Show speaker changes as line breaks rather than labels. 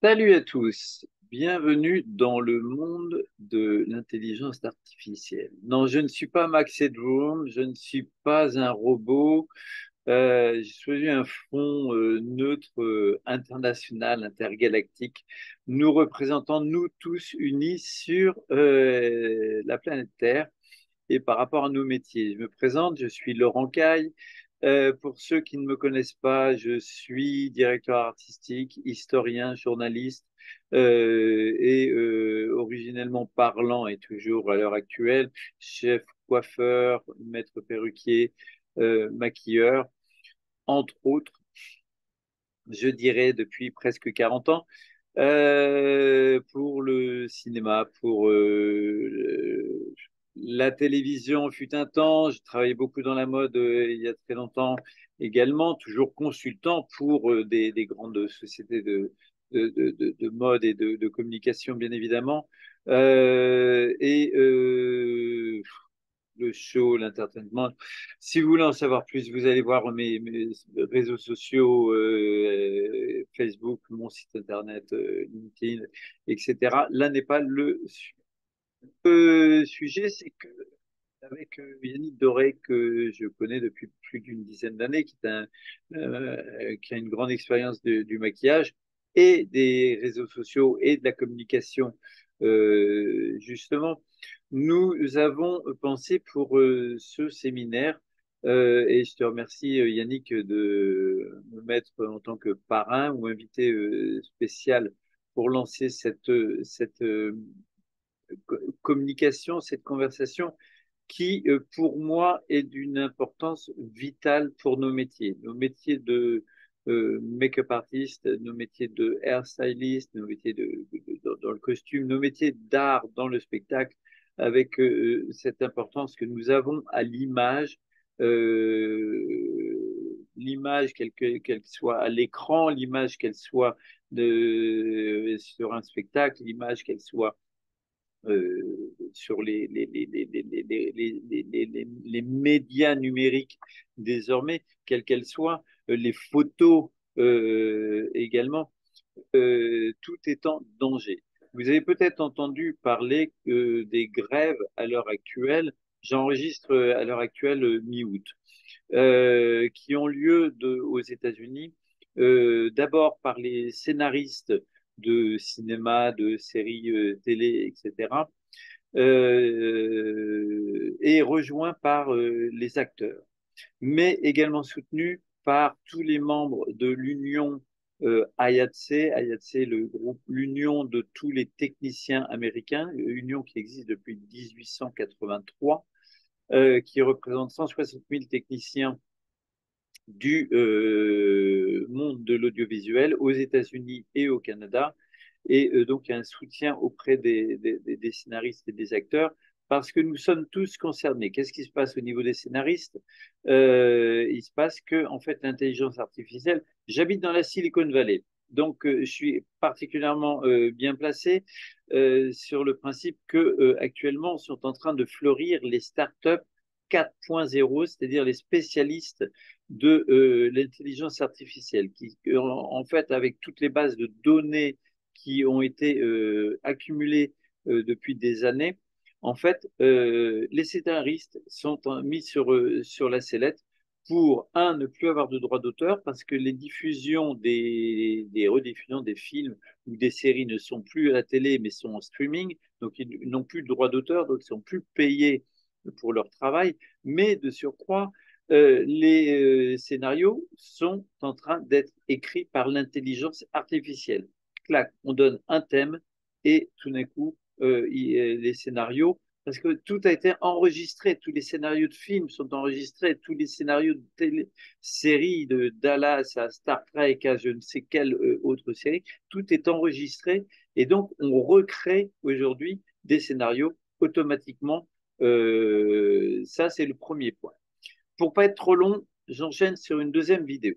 Salut à tous, bienvenue dans le monde de l'intelligence artificielle. Non, je ne suis pas Max Headroom, je ne suis pas un robot. J'ai choisi un front neutre, international, intergalactique, nous représentant nous tous unis sur la planète Terre et par rapport à nos métiers. Je me présente, je suis Laurent Caille. Pour ceux qui ne me connaissent pas, je suis directeur artistique, historien, journaliste et originellement parlant et toujours à l'heure actuelle, chef coiffeur, maître perruquier, maquilleur, entre autres, je dirais depuis presque 40 ans. Pour le cinéma, pour la télévision fut un temps, je travaillais beaucoup dans la mode il y a très longtemps également, toujours consultant pour des grandes sociétés de mode et de communication, bien évidemment. Et le show, l'entertainment. Si vous voulez en savoir plus, vous allez voir mes réseaux sociaux, Facebook, mon site internet, LinkedIn, etc. Là n'est pas le sujet, c'est que avec Yannick Doré, que je connais depuis plus d'une dizaine d'années, qui a une grande expérience du maquillage et des réseaux sociaux et de la communication, justement, nous avons pensé pour ce séminaire, et je te remercie Yannick de me mettre en tant que parrain ou invité spécial pour lancer cette communication, cette conversation qui, pour moi, est d'une importance vitale pour nos métiers. Nos métiers de make-up artist, nos métiers de hair stylist, nos métiers dans le costume, nos métiers d'art dans le spectacle, avec cette importance que nous avons à l'image, l'image qu'elle soit à l'écran, l'image qu'elle soit sur un spectacle, l'image qu'elle soit sur les médias numériques désormais, quelles qu'elles soient, les photos également, tout est en danger. Vous avez peut-être entendu parler des grèves à l'heure actuelle. J'enregistre à l'heure actuelle mi-août, qui ont lieu aux États-Unis, d'abord par les scénaristes de cinéma, de séries télé, etc., et rejoint par les acteurs, mais également soutenu par tous les membres de l'union IATSE, IATSE, le groupe, l'union de tous les techniciens américains, union qui existe depuis 1883, qui représente 160 000 techniciens du monde de l'audiovisuel aux États-Unis et au Canada. Et donc, il y a un soutien auprès des scénaristes et des acteurs parce que nous sommes tous concernés. Qu'est-ce qui se passe au niveau des scénaristes? Il se passe que, en fait, l'intelligence artificielle, j'habite dans la Silicon Valley. Donc, je suis particulièrement bien placé sur le principe que actuellement sont en train de fleurir les startups 4.0, c'est-à-dire les spécialistes de l'intelligence artificielle, qui, en fait, avec toutes les bases de données qui ont été accumulées depuis des années, en fait, les scénaristes sont mis sur la sellette pour, un, ne plus avoir de droits d'auteur, parce que les diffusions des rediffusions des films ou des séries ne sont plus à la télé, mais sont en streaming, donc ils n'ont plus de droits d'auteur, donc ils ne sont plus payés pour leur travail, mais de surcroît, les scénarios sont en train d'être écrits par l'intelligence artificielle. Clac, on donne un thème et tout d'un coup, les scénarios, parce que tout a été enregistré, tous les scénarios de films sont enregistrés, tous les scénarios de séries de Dallas à Star Trek à je ne sais quelle autre série, tout est enregistré et donc on recrée aujourd'hui des scénarios automatiquement. Ça, c'est le premier point. Pour pas être trop long, j'enchaîne sur une deuxième vidéo.